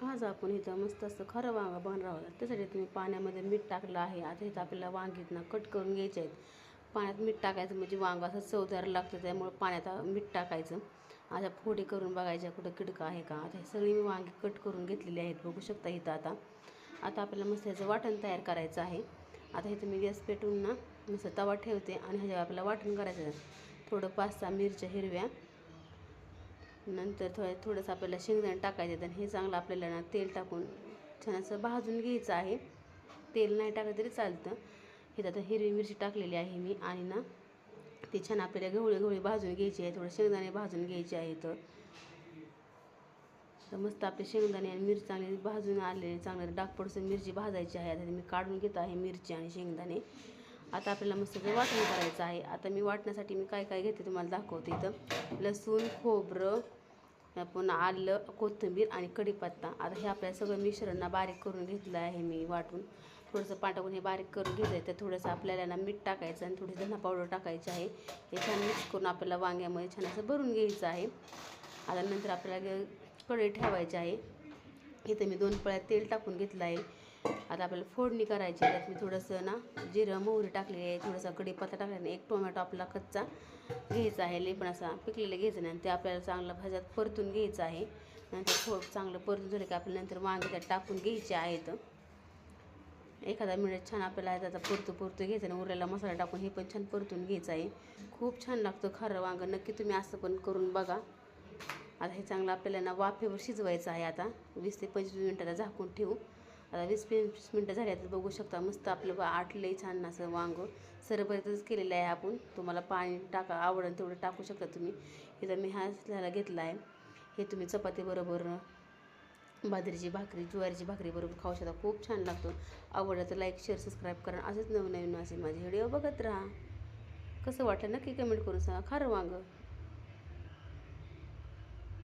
आज आपण इथं मस्त असं खरं वांगं बनवणार आहोत. त्यासाठी तुम्ही पाण्यामध्ये मीठ टाकलं आहे. आता इथं आपल्याला वांगीत ना कट करून घ्यायचे आहेत. पाण्यात मीठ टाकायचं म्हणजे वांगं असं चवदार लागतं, त्यामुळे पाण्यात मीठ टाकायचं. अशा फोडी करून बघायच्या कुठं किडका आहे का. आता हे सगळी मी वांगी कट करून घेतलेली आहेत, बघू शकता इथं. आता आपल्याला मस्त ह्याचं वाटण तयार करायचं आहे. आता इथं मी गॅस पेटवून ना मस्त तवा ठेवते आणि ह्याच्यावर आपल्याला वाटण करायचं आहे. थोडं 5-6 मिरच्या हिरव्या, नंतर थोडंसं आपल्याला शेंगदाणे टाकायचे आणि हे चांगलं आपल्याला ना तेल टाकून छान असं भाजून घ्यायचं आहे. तेल नाही टाकलं तरी चालतं. हे आता हिरवी मिरची टाकलेली आहे मी आणि ना ती छान आपल्याला गवळी भाजून घ्यायची आहे. थोडं शेंगदाणे भाजून घ्यायचे आहेत. तर मस्त आपले शेंगदाणे आणि मिरची चांगली भाजून आले, चांगलं डागपडसं मिरची भाजायची आहे. आता मी काढून घेत आहे मिरची आणि शेंगदाणे. आता आपल्याला मस्त वाटण करायचं आहे. आता मी वाटण्यासाठी मी काय काय घेते तुम्हाला दाखवते. इथं लसूण, खोबरं, पुन्हा आलं, कोथिंबीर आणि कढीपत्ता. आता हे आपल्याला सगळं मिश्रण बारीक करून घेतलं आहे मी वाटून. थोडंसं पाटावून हे बारीक करून घ्यायचं आहे. तर थोडंसं आपल्याला ना मीठ टाकायचं आणि थोडी धना पावडर टाकायची आहे. हे छान मिक्स करून आपल्याला वांग्यामध्ये छान असं भरून घ्यायचं आहे. आता नंतर आपल्याला कढई ठेवायची आहे. इथे मी 2 पळ्या तेल टाकून घेतलं आहे. आता आपल्याला फोडणी करायची. त्यात मी थोडंसं ना जिरं मोहरी टाकलेली आहे, थोडासा कढीपत्ता टाकला आणि 1 टोमॅटो आपला कच्चा घ्यायचा आहे, लई पण असा पिकलेलं घ्यायचं नाही. ते आपल्याला चांगलं भाज्यात परतून घ्यायचं आहे. नंतर चांगलं परतून झालं की आपल्याला नंतर वांगे त्यात टाकून घ्यायचे आहेत. एखादा मिनिट छान आपल्याला त्याचा परतू घ्यायचा आणि उरलेला मसाला टाकून हे पण छान परतून घ्यायचं आहे. खूप छान लागतं खरं वांगं. नक्की तुम्ही असं पण करून बघा. आता हे चांगलं आपल्याला ना वाफेवर शिजवायचं आहे. आता 20 ते 25 मिनिटाला झाकून ठेवू. आता 20-25 मिनटं झाली तर बघू शकता मस्त आपलं आटलंय छान असं वांगं. सरबरीतच केलेलं आहे आपण. तुम्हाला पाणी आवडेल तेवढं टाकू शकता तुम्ही. इथं मी ह्याला घेतला आहे. हे तुम्ही चपातीबरोबर, बाजरीची भाकरी, ज्वारीची भाकरी बरोबर खाऊ शकता. खूप छान लागतो. आवडलं तर लाईक, शेअर, सबस्क्राईब करा. असेच नवीन असे माझे व्हिडिओ बघत राहा. कसं वाटलं नक्की कमेंट करून सांगा. खरं वांगं